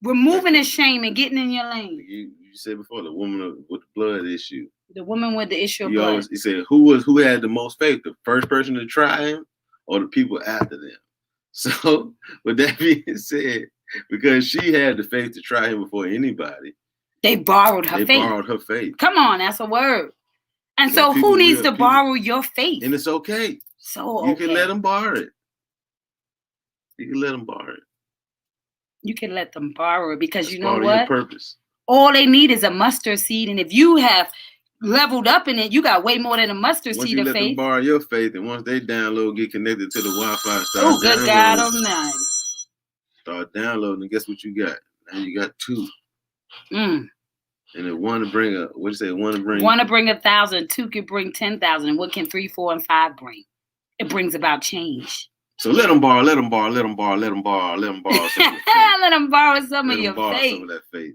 removing the shame and getting in your lane. You said before, the woman with the blood issue. The woman with the issue of blood. You said who had the most faith, the first person to try him or the people after them. So with that being said, because she had the faith to try him before anybody, they borrowed her faith. They borrowed her faith. Come on, that's a word. And so who needs to borrow your faith? And it's okay. So you can let them borrow it. You can let them borrow it. You can let them borrow it because that's you know what? Your purpose. All they need is a mustard seed, and if you have leveled up in it, you got way more than a mustard seed of faith. Once you let them borrow your faith, and once they download, get connected to the Wi-Fi, oh, good God Almighty! Start downloading, and guess what you got? Now you got two. And if one to bring one to bring 1,000, two can bring 10,000. And what can 3, 4, and 5 bring? It brings about change. So let them borrow some of your faith. Let them borrow some of your faith. Some of that faith.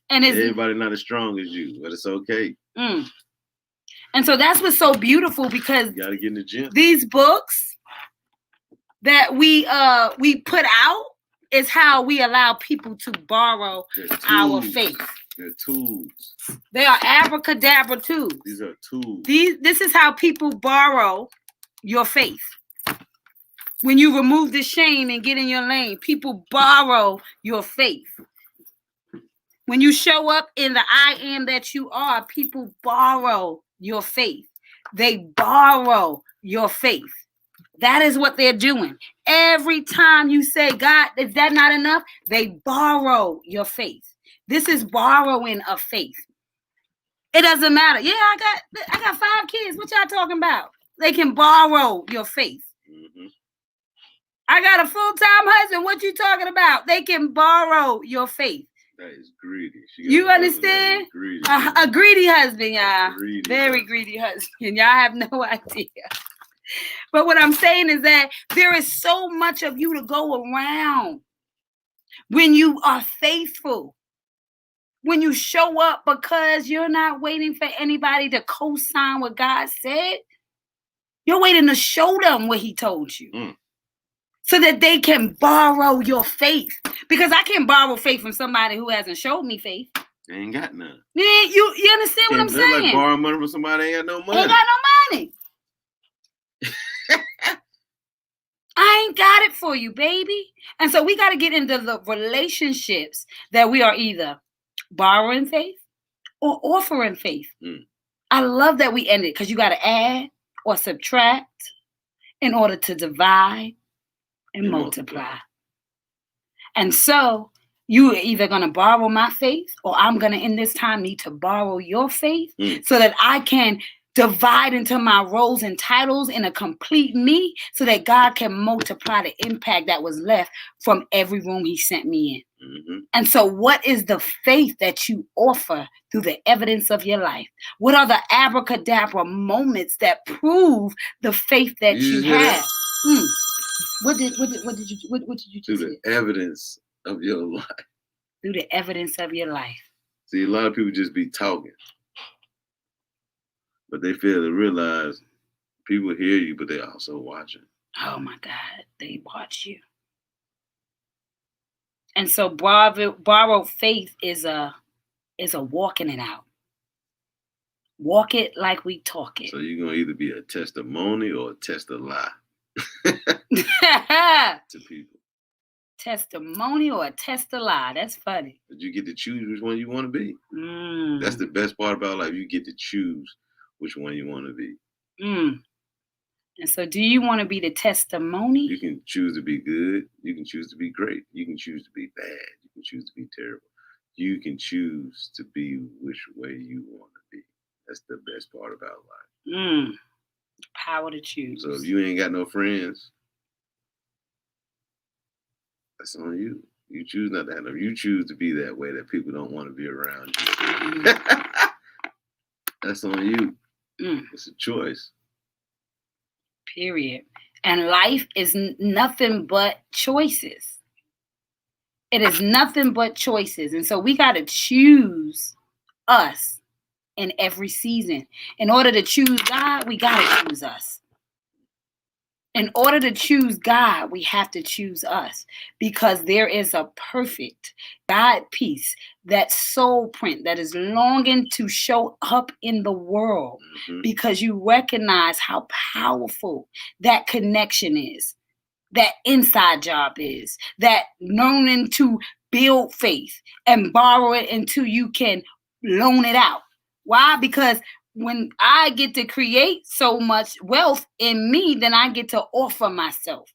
And everybody not as strong as you, but it's okay. And so that's what's so beautiful because you gotta get in the gym. These books that we put out, is how we allow people to borrow our faith. They're tools. They are abracadabra tools. These are tools. This is how people borrow your faith. When you remove the shame and get in your lane, people borrow your faith. When you show up in the I am that you are, people borrow your faith. They borrow your faith. That is what they're doing. Every time you say, God, is that not enough? They borrow your faith. This is borrowing of faith. It doesn't matter. Yeah, I got 5 kids. What y'all talking about? They can borrow your faith. Mm-hmm. I got a full-time husband. What you talking about? They can borrow your faith. That is greedy. You understand? Greedy. A greedy husband, y'all. Very greedy husband. Y'all have no idea. But what I'm saying is that there is so much of you to go around when you are faithful. When you show up because you're not waiting for anybody to co-sign what God said. You're waiting to show them what he told you. So that they can borrow your faith. Because I can't borrow faith from somebody who hasn't showed me faith. They ain't got none. You understand what I'm saying? Like borrowing money from somebody ain't got no money. Ain't got no money. I ain't got it for you, baby. And so we got to get into the relationships that we are either borrowing faith or offering faith. I love that we ended because you got to add or subtract in order to divide and multiply. And so you are either going to borrow my faith or I'm going to, in this time, need to borrow your faith so that I can divide into my roles and titles in a complete me so that God can multiply the impact that was left from every room he sent me in. Mm-hmm. And so what is the faith that you offer through the evidence of your life? What are the abracadabra moments that prove the faith that you have? What did you just through the evidence of your life. Through the evidence of your life. See, a lot of people just be talking. But they fail to realize people hear you, but they're also watching. Oh my God, they watch you. And so borrowed faith is a walking it out. Walk it like we talk it. So you're gonna either be a testimony or a test a lie. To people. Testimony or a test a lie. That's funny. But you get to choose which one you want to be. That's the best part about life. You get to choose which one you want to be. And so do you want to be the testimony? You can choose to be good. You can choose to be great. You can choose to be bad. You can choose to be terrible. You can choose to be which way you want to be. That's the best part about life. Power to choose. So if you ain't got no friends, that's on you. You choose not to have them. You choose to be that way that people don't want to be around you. That's on you. It's a choice. Period. And life is nothing but choices. It is nothing but choices. And so we got to choose us in every season. In order to choose God, we got to choose us. In order to choose God, we have to choose us because there is a perfect God piece, that soul print that is longing to show up in the world because you recognize how powerful that connection is, that inside job is, that learning to build faith and borrow it until you can loan it out. Why? Because when I get to create so much wealth in me, then I get to offer myself.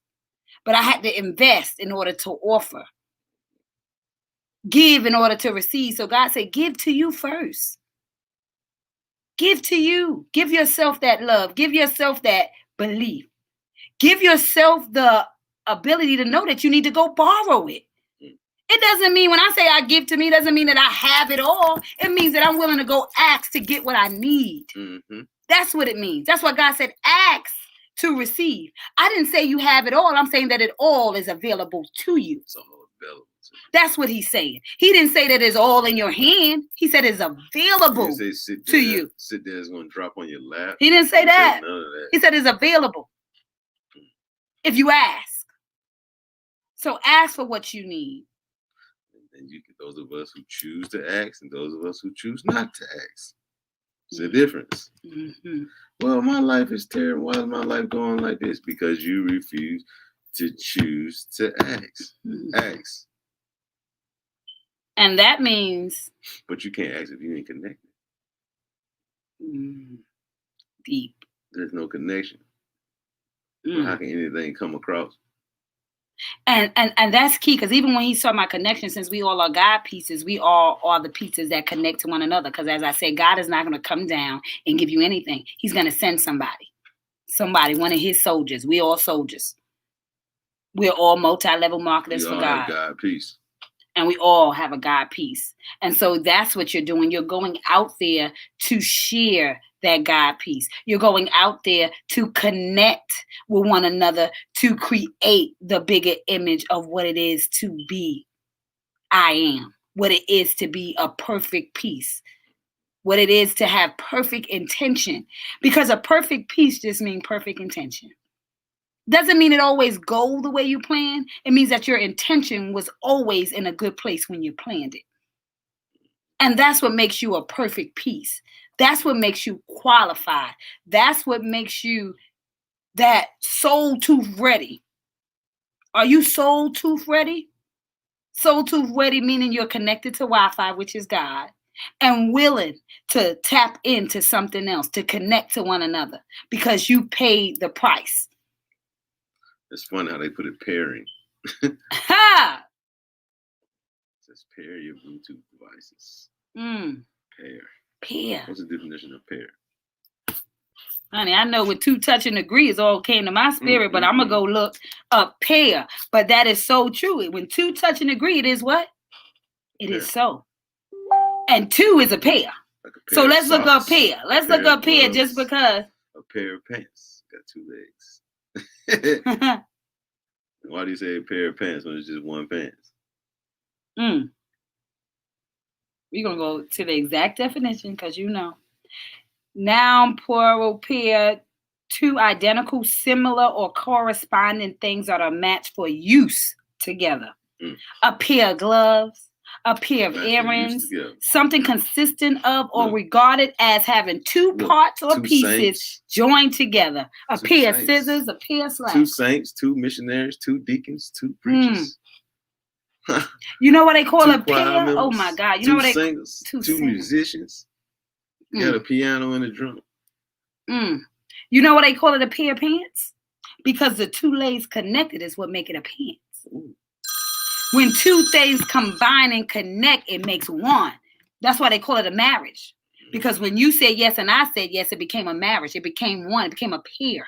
But I had to invest in order to offer. Give in order to receive. So God said, give to you first. Give to you. Give yourself that love. Give yourself that belief. Give yourself the ability to know that you need to go borrow it. It doesn't mean when I say I give to me, it doesn't mean that I have it all. It means that I'm willing to go ask to get what I need. That's what it means. That's why God said, ask to receive. I didn't say you have it all. I'm saying that it all is available to you. It's all available to you. That's what he's saying. He didn't say that it's all in your hand. He said it's available to you. Sit there, it's going to drop on your lap. He didn't say that. He said it's available if you ask. So ask for what you need. And you get those of us who choose to ask and those of us who choose not to ask. It's a difference. Mm-hmm. Well, my life is terrible. Why is my life going like this? Because you refuse to choose to ask. Mm-hmm. Ask. And that means... But you can't ask if you ain't connected. Deep. There's no connection. So how can anything come across? And that's key, because even when he's talking about connection, since we all are God pieces, we all are the pieces that connect to one another. Because as I said, God is not going to come down and give you anything. He's going to send somebody, one of his soldiers. We all soldiers. We're all multi-level marketers for God. We all have God piece. And we all have a God piece. And so that's what you're doing. You're going out there to share that God piece. You're going out there to connect with one another, to create the bigger image of what it is to be I am, what it is to be a perfect piece, what it is to have perfect intention. Because a perfect piece just means perfect intention. Doesn't mean it always go the way you plan. It means that your intention was always in a good place when you planned it. And that's what makes you a perfect piece. That's what makes you qualified. That's what makes you that SoulTooth ready. Are you SoulTooth ready? SoulTooth ready meaning you're connected to Wi-Fi, which is God, and willing to tap into something else, to connect to one another, because you paid the price. It's funny how they put it pairing. Ha! It says pair your Bluetooth devices. Pair. What's the definition of pair? Honey, I know with 2 touch and agree is all came to my spirit, but I'm going to go look up pair. But that is so true. When 2 touch and agree, it is what? It is so. And 2 is a pair. Like a pair so let's look up pair. Let's look up pair just because. A pair of pants got 2 legs. Why do you say a pair of pants when it's just one pants? We're going to go to the exact definition because you know. Noun, plural, pair, 2 identical, similar, or corresponding things that are matched for use together. A pair of gloves, a pair of earrings, something consistent of or regarded as having 2 parts or pieces saints, joined together. A pair of scissors, a pair of slacks. 2 saints, 2 missionaries, 2 deacons, 2 preachers. You know what they call a pair? Members, oh my God! You know what they singers, 2 musicians. You got a piano and a drum. You know what they call it a pair of pants? Because the 2 legs connected is what make it a pants. When 2 things combine and connect, it makes one. That's why they call it a marriage. Because when you said yes and I said yes, it became a marriage. It became one. It became a pair.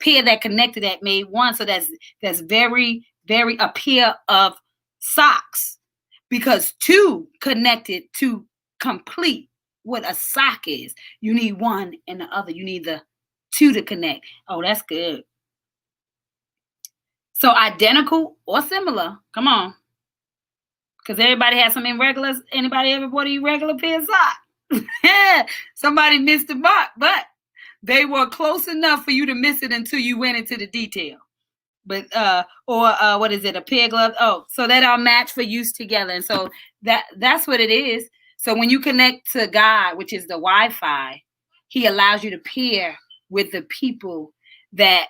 Pair that connected, that made one. So that's very, very a pair of socks. Because 2 connected to complete what a sock is. You need one and the other. You need the 2 to connect. Oh, that's good. So identical or similar. Come on. Because everybody has some irregulars. Anybody ever bought a regular pair of socks? Somebody missed the mark, but they were close enough for you to miss it until you went into the detail. But what is it? A pair of gloves? Oh, so that all match for use together. And so that's what it is. So when you connect to God, which is the Wi-Fi, he allows you to pair with the people that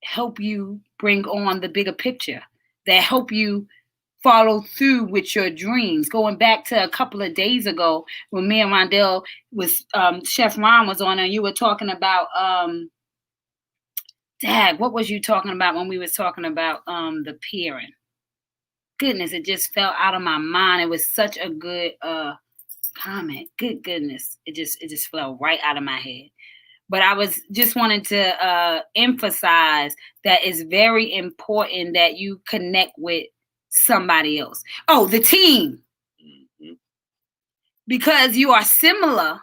help you bring on the bigger picture, that help you follow through with your dreams. Going back to a couple of days ago when me and Rondell was, Chef Ron was on and you were talking about, Dad, what was you talking about when we was talking about the pairing? Goodness, it just fell out of my mind. It was such a good comment. Good goodness. It just fell right out of my head. But I was just wanting to emphasize that it's very important that you connect with somebody else. Oh, the team. Because you are similar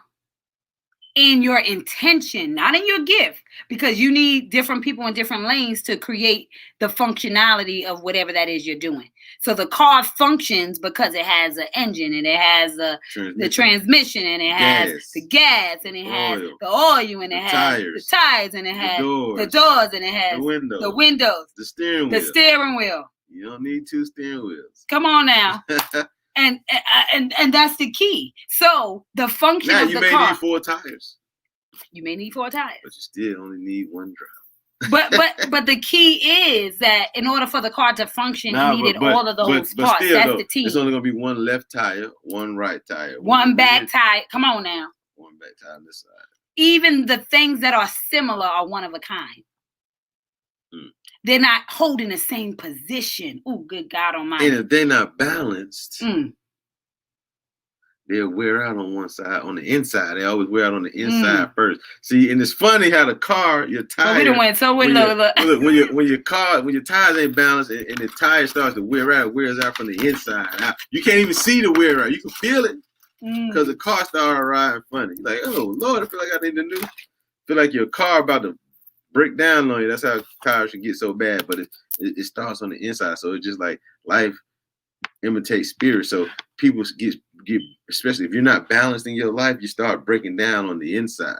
in your intention, not in your gift, because you need different people in different lanes to create the functionality of whatever that is you're doing. So the car functions because it has an engine and it has the transmission and it has the gas and it has the oil and it has the tires and it has the doors and it has the windows, the steering wheel. You don't need 2 steering wheels. Come on now. and that's the key. So the function of the car. Now you may need 4 tires. You may need 4 tires. But you still only need 1 driver. But the key is that in order for the car to function, you needed all of those parts. Still, that's the team. It's only gonna be 1 left tire, 1 right tire, 1 back tire. Come on now. 1 back tire on this side. Even the things that are similar are one of a kind. They're not holding the same position. Oh, good God Almighty! And if they're not balanced, they'll wear out on one side, on the inside. They always wear out on the inside first. See, and it's funny how the car, your tire. We done went so when your tires ain't balanced and the tire starts to wear out, it wears out from the inside out. You can't even see the wear out. You can feel it because the car started riding funny. You're like, oh Lord, I feel like I need to do. Feel like your car about to break down on you. That's how cars should get so bad. But it starts on the inside, so it's just like life imitates spirit. So people get especially if you're not balanced in your life, you start breaking down on the inside,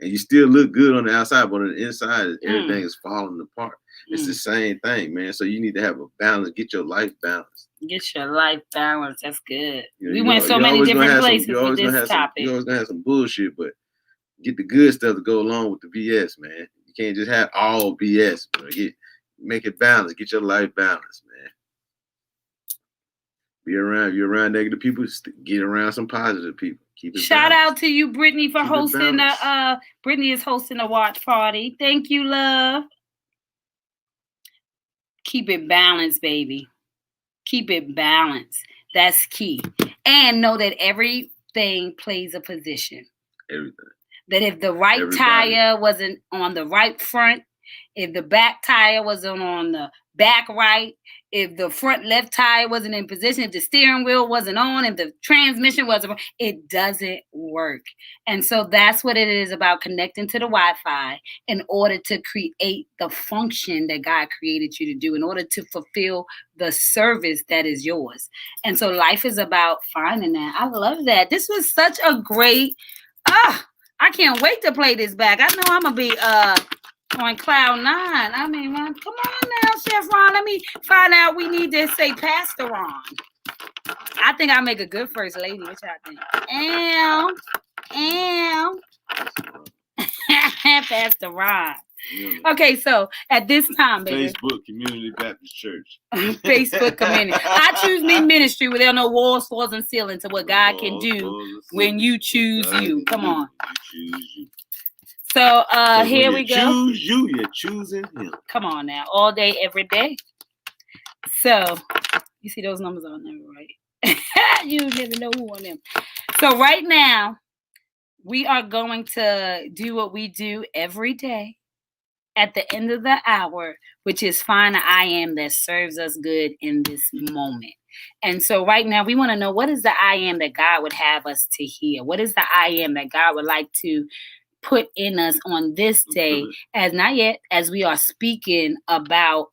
and you still look good on the outside, but on the inside, everything is falling apart. It's the same thing, man. So you need to have a balance. Get your life balanced. Get your life balanced. That's good. We went so many different places with this topic. You're always gonna have some bullshit, but get the good stuff to go along with the BS, man. You can't just have all BS. Make it balanced. Get your life balanced, man. You're around negative people, get around some positive people. Keep it Shout balanced. out to you, Brittany, for hosting Brittany is hosting a watch party. Thank you, love. Keep it balanced, baby. Keep it balanced. That's key. And know that everything plays a position. Everything. That if the right tire wasn't on the right front, if the back tire wasn't on the back right, if the front left tire wasn't in position, if the steering wheel wasn't on, if the transmission wasn't on, it doesn't work. And so that's what it is about connecting to the Wi-Fi in order to create the function that God created you to do, in order to fulfill the service that is yours. And so life is about finding that. I love that. This was such a great, I can't wait to play this back. I know I'm going to be on cloud 9. I mean, come on now, Chef Ron. Let me find out. We need to say Pastor Ron. I think I'll make a good first lady. What y'all think? Pastor Ron. Okay, so at this time, baby. Facebook Community Baptist Church. Facebook Community. I choose me ministry where there are no walls, floors, and ceilings to what God can do when you choose you. Come on. You choose you. So here we go. Choose you, you're choosing him. Come on now, all day, every day. So you see those numbers on there, right? You never know who on them. So right now, we are going to do what we do every day at the end of the hour, which is find an I am that serves us good in this moment. And so right now, we want to know, what is the I am that God would have us to hear? What is the I am that God would like to put in us on this day, as we are speaking about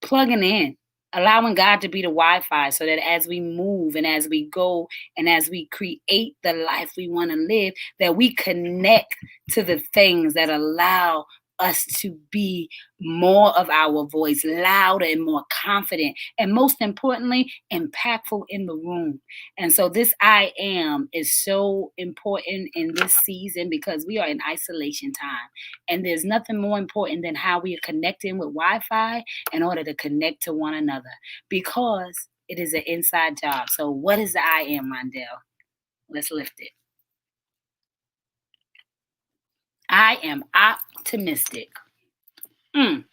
plugging in, allowing God to be the Wi-Fi, so that as we move and as we go and as we create the life we want to live, that we connect to the things that allow us to be more of our voice, louder and more confident, and most importantly, impactful in the room. And so this I am is so important in this season because we are in isolation time. And there's nothing more important than how we are connecting with Wi-Fi in order to connect to one another, because it is an inside job. So what is the I am, Rondell? Let's lift it. I am optimistic. I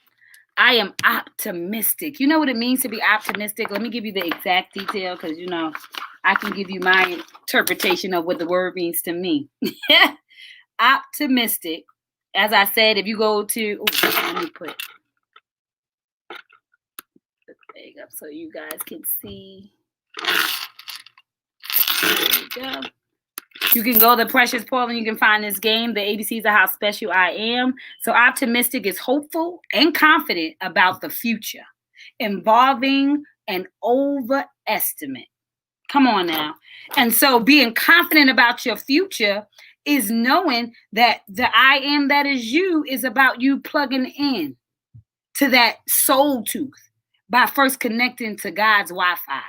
am optimistic. You know what it means to be optimistic? Let me give you the exact detail, because, I can give you my interpretation of what the word means to me. Optimistic. As I said, if you go to, let me put the thing up so you guys can see. There we go. You can go to Precious Paul and you can find this game, The ABCs of How Special I Am. So optimistic is hopeful and confident about the future, involving an overestimate. Come on now. And so being confident about your future is knowing that the I am that is you is about you plugging in to that SoulTooth. by first connecting to God's Wi-Fi.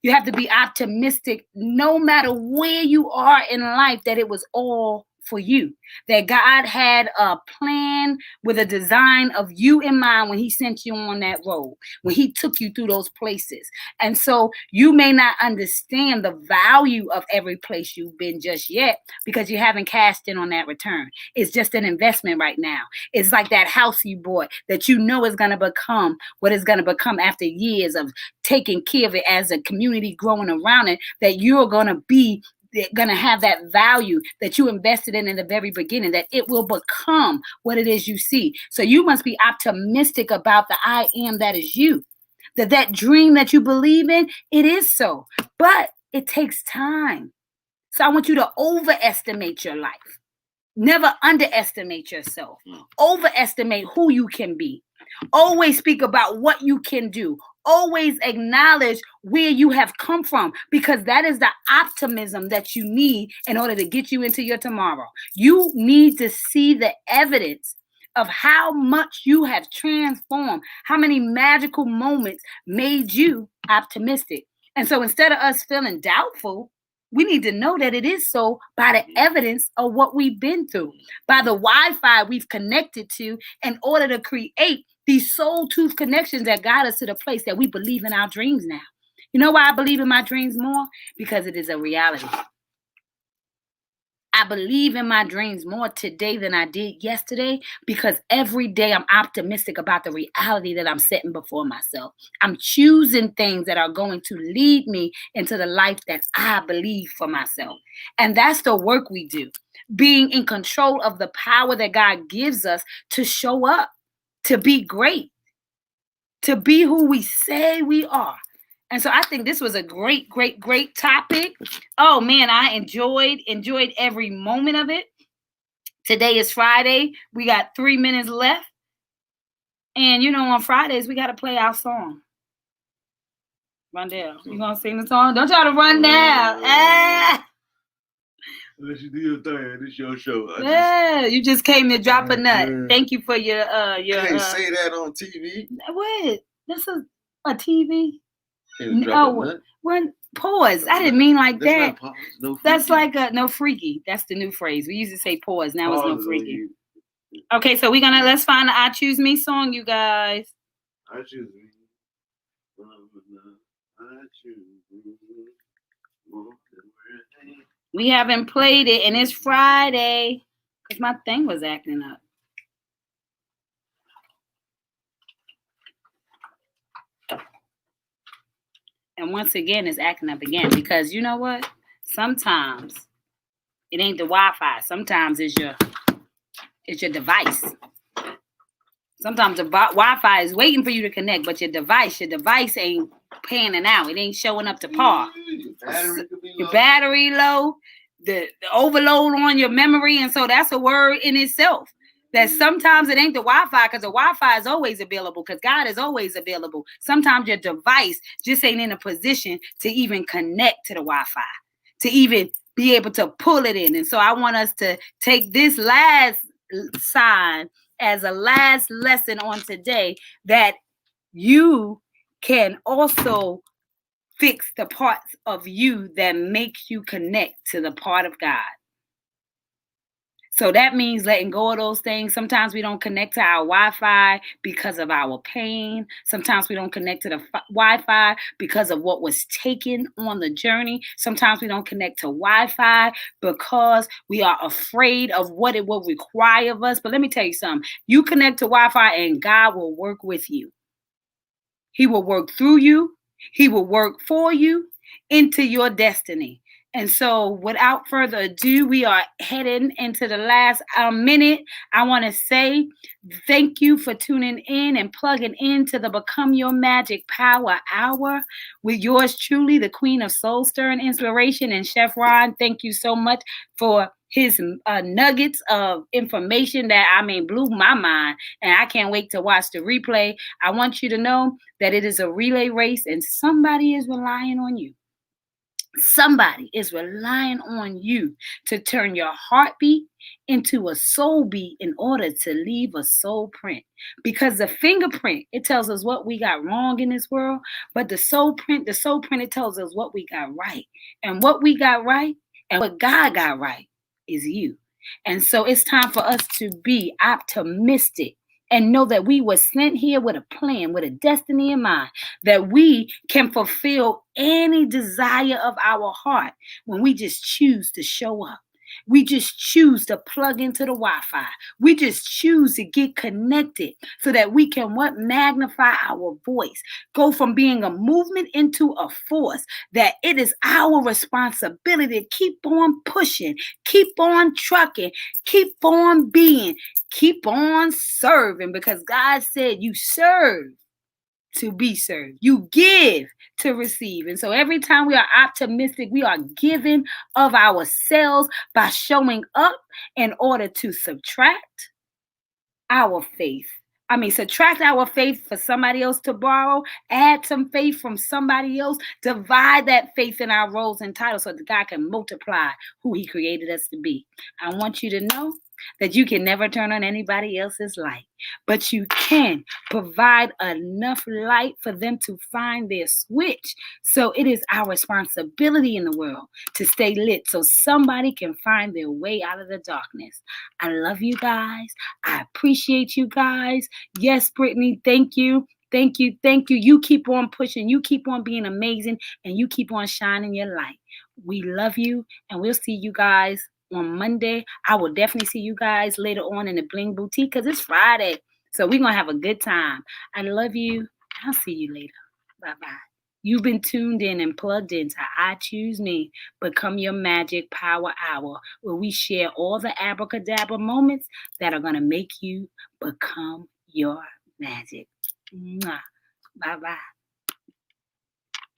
You have to be optimistic no matter where you are in life that it was all for you, that God had a plan with a design of you in mind when he sent you on that road, when he took you through those places. And so you may not understand the value of every place you've been just yet because you haven't cashed in on that return. It's just an investment right now. It's like that house you bought that you know is going to become what it's going to become after years of taking care of it as a community growing around it, that you're going to be going to have that value that you invested in the very beginning, that it will become what it is you see. So you must be optimistic about the I am that is you, that dream that you believe in, it is so, but it takes time. So I want you to overestimate your life. Never underestimate yourself. Overestimate who you can be. Always speak about what you can do. Always acknowledge where you have come from, because that is the optimism that you need in order to get you into your tomorrow. You need to see the evidence of how much you have transformed, how many magical moments made you optimistic. And so instead of us feeling doubtful, we need to know that it is so by the evidence of what we've been through, by the Wi-Fi we've connected to in order to create these SoulTooth connections that got us to the place that we believe in our dreams now. You know why I believe in my dreams more? Because it is a reality. I believe in my dreams more today than I did yesterday because every day I'm optimistic about the reality that I'm setting before myself. I'm choosing things that are going to lead me into the life that I believe for myself. And that's the work we do, being in control of the power that God gives us to show up, to be great, to be who we say we are. And so I think this was a great topic. Oh man, I enjoyed every moment of it. Today is Friday. We got 3 minutes left. And you know, on Fridays, we got to play our song. Rondell, you gonna sing the song? Don't try to run down. Unless you do your thing, this your show. You just came to drop a nut. Thank you for your You can't say that on TV. What? That's a TV. No, when pause. I didn't mean like that. No that's like a no freaky. That's the new phrase. We used to say pause. Now it's no freaky. Okay, so let's find the I Choose Me song, you guys. I choose me. I choose me. We haven't played it, and it's Friday because my thing was acting up. And once again, it's acting up again because you know what? Sometimes it ain't the Wi-Fi. Sometimes it's your device. Sometimes the Wi-Fi is waiting for you to connect, but your device ain't panning out. It ain't showing up to par. Your battery low, the overload on your memory, and so that's a word in itself. That sometimes it ain't the Wi-Fi because the Wi-Fi is always available because God is always available. Sometimes your device just ain't in a position to even connect to the Wi-Fi, to even be able to pull it in. And so I want us to take this last sign as a last lesson on today that you can also fix the parts of you that makes you connect to the part of God. So that means letting go of those things. Sometimes we don't connect to our Wi-Fi because of our pain. Sometimes we don't connect to the Wi-Fi because of what was taken on the journey. Sometimes we don't connect to Wi-Fi because we are afraid of what it will require of us. But let me tell you something. You connect to Wi-Fi and God will work with you. He will work through you. He will work for you into your destiny. And so without further ado, we are heading into the last minute. I want to say thank you for tuning in and plugging into the Become Your Magic Power Hour with yours truly, the Queen of Soul Stirring Inspiration, and Chef Ron. Thank you so much for his nuggets of information that, blew my mind. And I can't wait to watch the replay. I want you to know that it is a relay race and somebody is relying on you. Somebody is relying on you to turn your heartbeat into a soul beat in order to leave a soul print. Because the fingerprint, it tells us what we got wrong in this world, but the soul print, it tells us what we got right. And what we got right and what God got right is you. And so it's time for us to be optimistic and know that we were sent here with a plan, with a destiny in mind, that we can fulfill any desire of our heart when we just choose to show up. We just choose to plug into the Wi-Fi. We just choose to get connected so that we can magnify our voice, go from being a movement into a force, that it is our responsibility to keep on pushing, keep on trucking, keep on being, keep on serving, because God said you serve to be served. You give to receive. And so every time we are optimistic, we are giving of ourselves by showing up in order to subtract our faith. Subtract our faith for somebody else to borrow, add some faith from somebody else, divide that faith in our roles and titles so that God can multiply who He created us to be. I want you to know that you can never turn on anybody else's light, but you can provide enough light for them to find their switch. So it is our responsibility in the world to stay lit so somebody can find their way out of the darkness. I love you guys. I appreciate you guys. Yes, Brittany, thank you. Thank you. Thank you. You keep on pushing. You keep on being amazing, and you keep on shining your light. We love you, and we'll see you guys on Monday. I will definitely see you guys later on in the Bling Boutique because it's Friday. So we're going to have a good time. I love you. I'll see you later. Bye-bye. You've been tuned in and plugged into I Choose Me, Become Your Magic Power Hour, where we share all the abracadabra moments that are going to make you become your magic. Mwah. Bye-bye.